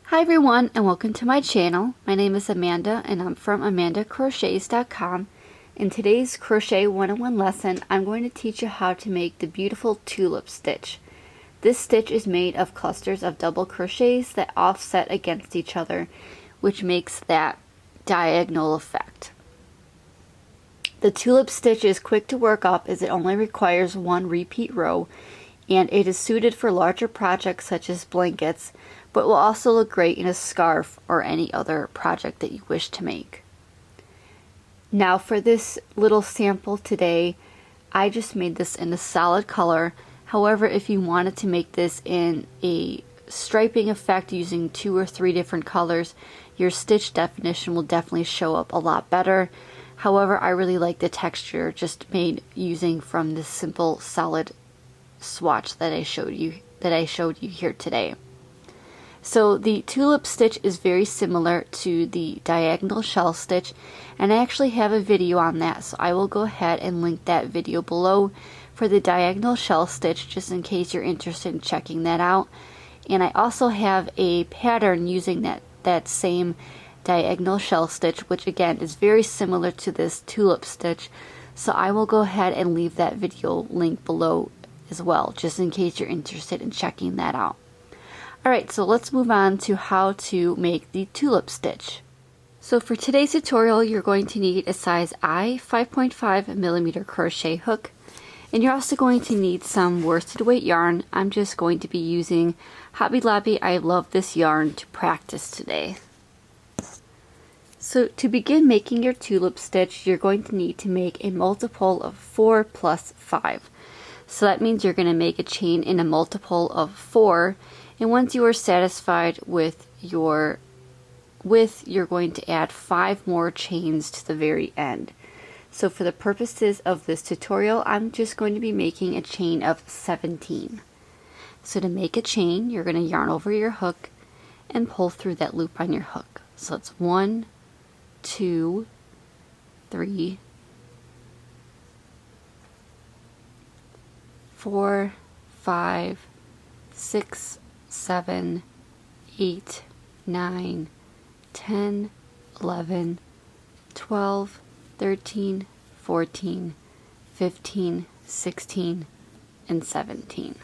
Hi everyone, and welcome to my channel. My name is Amanda and I'm from amandacrochets.com. In today's Crochet 101 lesson, I'm going to teach you how to make the beautiful tulip stitch. This stitch is made of clusters of double crochets that offset against each other, which makes that diagonal effect. The tulip stitch is quick to work up as it only requires one repeat row, and it is suited for larger projects such as blankets, but will also look great in a scarf or any other project that you wish to make. Now for this little sample today, I just made this in a solid color. However, if you wanted to make this in a striping effect using 2 or 3 different colors, your stitch definition will definitely show up a lot better. However, I really like the texture just made using from this simple solid swatch that I showed you here today. So the tulip stitch is very similar to the diagonal shell stitch, and I actually have a video on that, so I will go ahead and link that video below for the diagonal shell stitch just in case you're interested in checking that out. And I also have a pattern using that same diagonal shell stitch, which again is very similar to this tulip stitch, so I will go ahead and leave that video link below as well, just in case you're interested in checking that out. Alright, so let's move on to how to make the tulip stitch. So for today's tutorial, you're going to need a size I 5.5mm crochet hook, and you're also going to need some worsted weight yarn. I'm just going to be using Hobby Lobby I Love This yarn to practice today. So to begin making your tulip stitch, you're going to need to make a multiple of 4 plus 5. So that means you're going to make a chain in a multiple of 4, and once you are satisfied with your width, you're going to add 5 more chains to the very end. So for the purposes of this tutorial, I'm just going to be making a chain of 17. So to make a chain, you're going to yarn over your hook and pull through that loop on your hook. So it's 1, 2, 3, 4, 5, 6, 7, 8, 9, 10, 11, 12, 13, 14, 15, 16, and 17.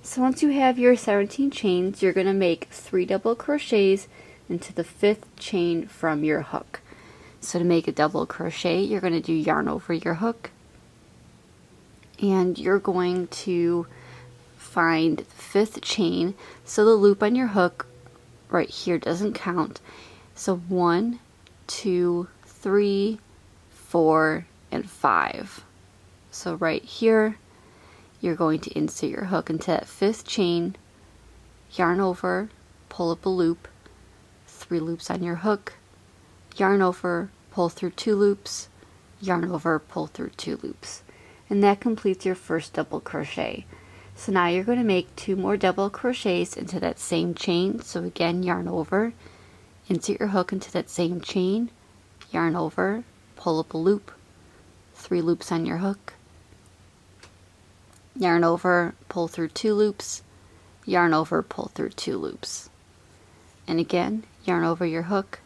So once you have your 17 chains, you're going to make 3 double crochets into the 5th chain from your hook. So to make a double crochet, you're going to do yarn over your hook, and you're going to find the 5th chain, so the loop on your hook right here doesn't count. So 1, 2, 3, 4, and 5. So right here, you're going to insert your hook into that 5th chain, yarn over, pull up a loop, 3 loops on your hook, yarn over, pull through 2 loops, yarn over, pull through 2 loops. And that completes your first double crochet. So now you're going to make 2 more double crochets into that same chain. So again, yarn over, insert your hook into that same chain, yarn over, pull up a loop, 3 loops on your hook, yarn over, pull through 2 loops, yarn over, pull through 2 loops. And again, yarn over your hook,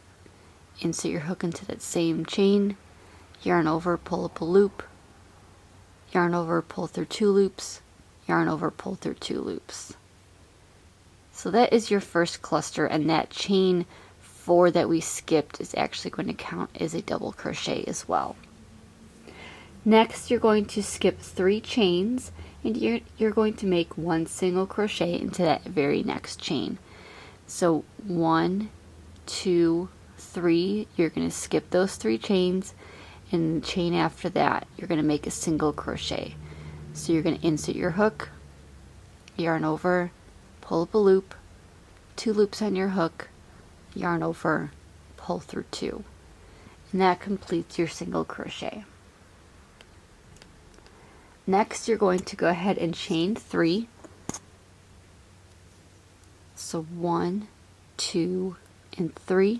insert your hook into that same chain, yarn over, pull up a loop, yarn over, pull through 2 loops, yarn over, pull through 2 loops. So that is your first cluster, and that chain 4 that we skipped is actually going to count as a double crochet as well. Next, you're going to skip 3 chains, and you're going to make 1 single crochet into that very next chain. So 1, 2, 3, you're going to skip those 3 chains, and the chain after that, you're going to make a single crochet. So you're going to insert your hook, yarn over, pull up a loop, 2 loops on your hook, yarn over, pull through 2. And that completes your single crochet. Next, you're going to go ahead and chain 3. So 1, 2, and 3.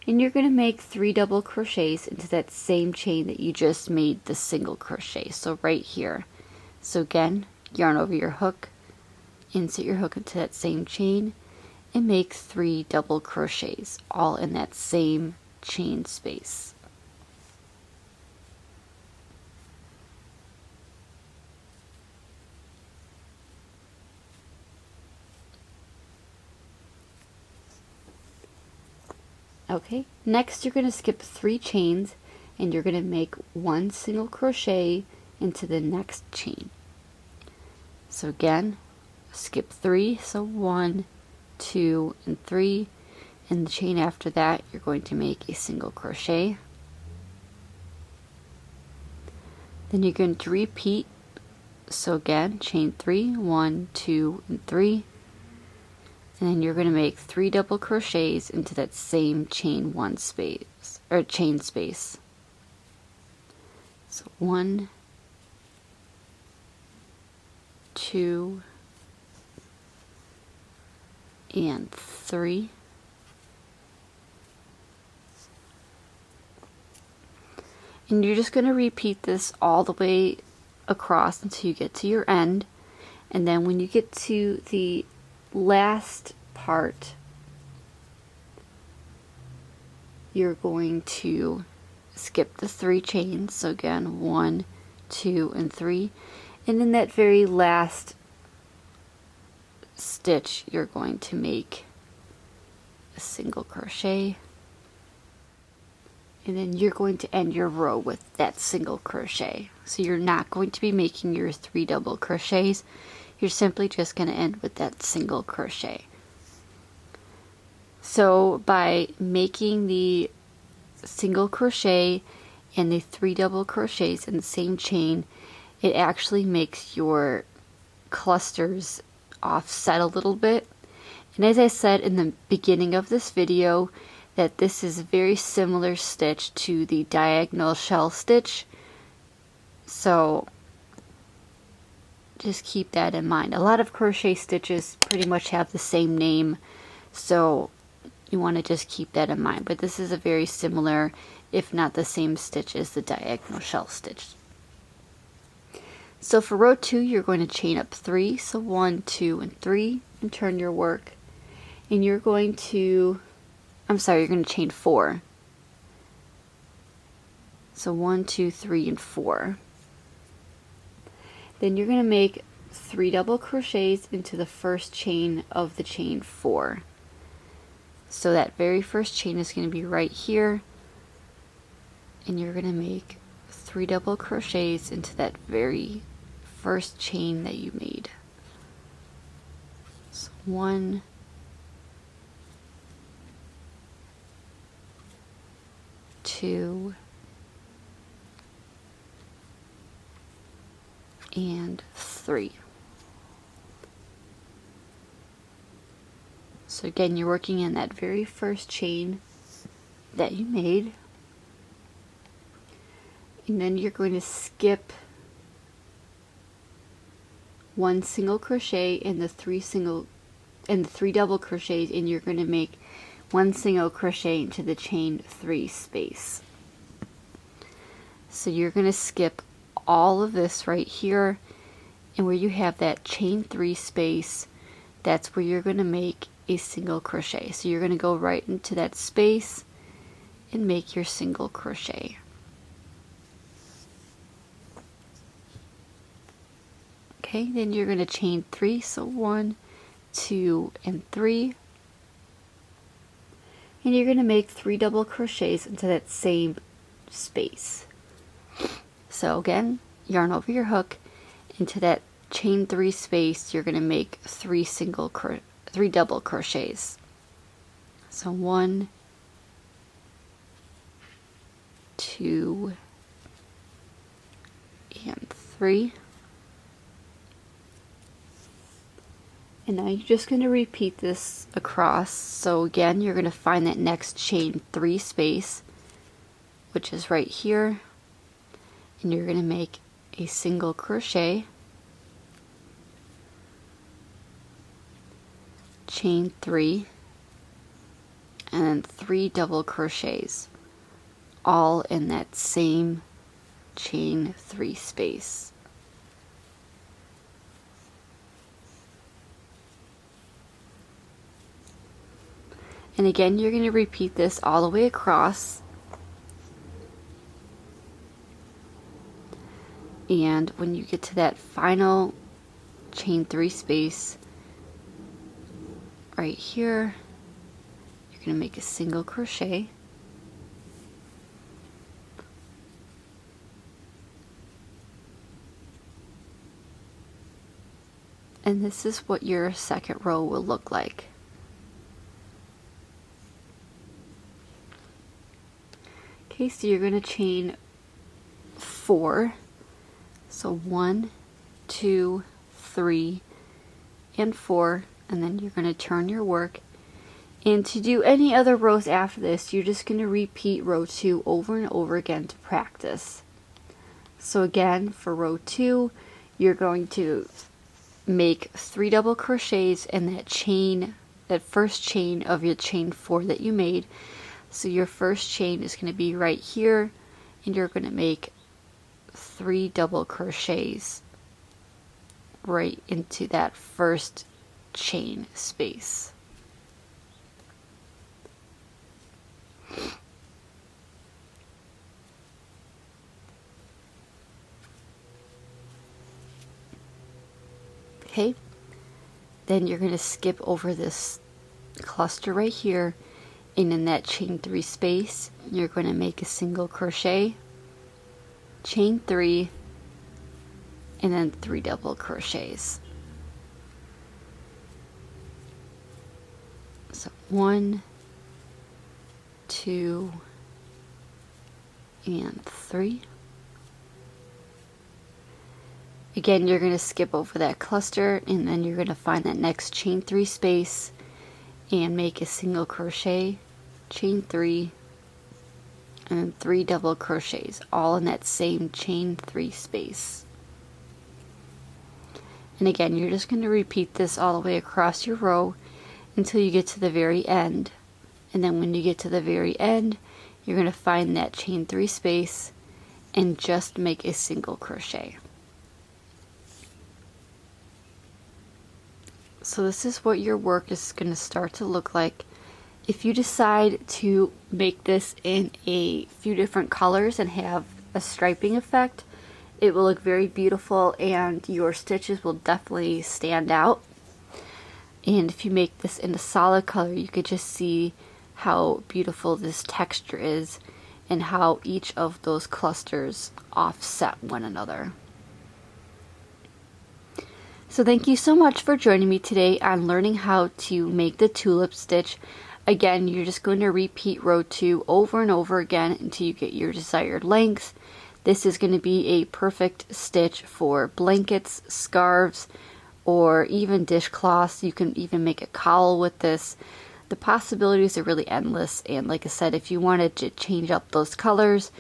And you're going to make 3 double crochets into that same chain that you just made the single crochet. So right here. So again, yarn over your hook, insert your hook into that same chain, and make 3 double crochets all in that same chain space. Okay, next you're going to skip 3 chains and you're going to make 1 single crochet into the next chain. So again, skip 3, so 1, 2, and 3. In the chain after that, you're going to make a single crochet. Then you're going to repeat. So again, chain 3, 1, 2, and 3. And then you're going to make 3 double crochets into that same chain 1 space, or chain space. So 1, 2, and 3. And you're just going to repeat this all the way across until you get to your end. And then when you get to the last part, you're going to skip the 3 chains. So again, 1, 2, and 3. And in that very last stitch, you're going to make a single crochet. And then you're going to end your row with that single crochet. So you're not going to be making your 3 double crochets. You're simply just going to end with that single crochet. So by making the single crochet and the 3 double crochets in the same chain, it actually makes your clusters offset a little bit. And as I said in the beginning of this video, that this is a very similar stitch to the diagonal shell stitch. So just keep that in mind. A lot of crochet stitches pretty much have the same name, so you want to just keep that in mind. But this is a very similar, if not the same stitch as the diagonal shell stitch. So for row 2, you're going to chain up 3, so 1, 2, and 3, and turn your work. And you're going to, you're going to chain 4. So 1, 2, 3, and 4. Then you're going to make 3 double crochets into the first chain of the chain 4. So that very first chain is going to be right here, and you're going to make 3 double crochets into that very first chain that you made. So 1, 2, and 3. So again, you're working in that very first chain that you made, and then you're going to skip 1 single crochet in the 3 double crochets, and you're going to make 1 single crochet into the chain 3 space. So you're going to skip all of this right here, and where you have that chain 3 space, that's where you're going to make a single crochet. So you're going to go right into that space and make your single crochet. Okay, then you're going to chain 3, so 1, 2, and 3. And you're going to make 3 double crochets into that same space. So again, yarn over your hook into that chain 3 space. You're going to make 3 double crochets. So 1, 2, and 3. And now you're just going to repeat this across. So again, you're going to find that next chain 3 space, which is right here, and you're going to make a single crochet, chain 3, and then 3 double crochets, all in that same chain 3 space. And again, you're going to repeat this all the way across. And when you get to that final chain 3 space right here, you're going to make a single crochet. And this is what your second row will look like. Okay, so you're going to chain 4. So 1, 2, 3, and 4, and then you're going to turn your work. And to do any other rows after this, you're just going to repeat row 2 over and over again to practice. So again, for row 2, you're going to make 3 double crochets in that first chain of your chain 4 that you made. So your first chain is going to be right here, and you're going to make 3 double crochets right into that first chain space. Okay, then you're going to skip over this cluster right here, and in that chain 3 space you're going to make a single crochet, chain 3, and then 3 double crochets. So 1, 2, and 3. Again, you're going to skip over that cluster, and then you're going to find that next chain 3 space and make a single crochet, chain 3, and then 3 double crochets, all in that same chain 3 space. And again, you're just going to repeat this all the way across your row until you get to the very end. And then when you get to the very end, you're going to find that chain 3 space and just make a single crochet. So this is what your work is going to start to look like. If you decide to make this in a few different colors and have a striping effect, it will look very beautiful and your stitches will definitely stand out. And if you make this in a solid color, you could just see how beautiful this texture is and how each of those clusters offset one another. So thank you so much for joining me today on learning how to make the tulip stitch. Again, you're just going to repeat row 2 over and over again until you get your desired length. This is going to be a perfect stitch for blankets, scarves, or even dishcloths. You can even make a cowl with this. The possibilities are really endless, and like I said, if you wanted to change up those colors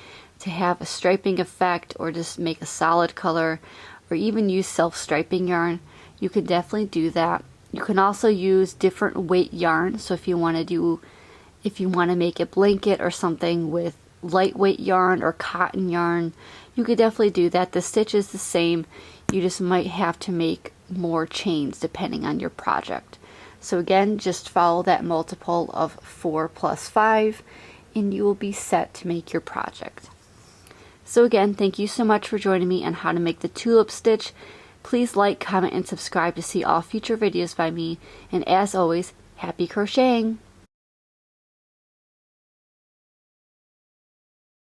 to have a striping effect or just make a solid color, or even use self-striping yarn, you can definitely do that. You can also use different weight yarn. So if you want to make a blanket or something with lightweight yarn or cotton yarn, you could definitely do that. The stitch is the same. You just might have to make more chains depending on your project. So again, just follow that multiple of 4 plus 5 and you will be set to make your project. So again, thank you so much for joining me on how to make the tulip stitch. Please like, comment, and subscribe to see all future videos by me. And as always, happy crocheting!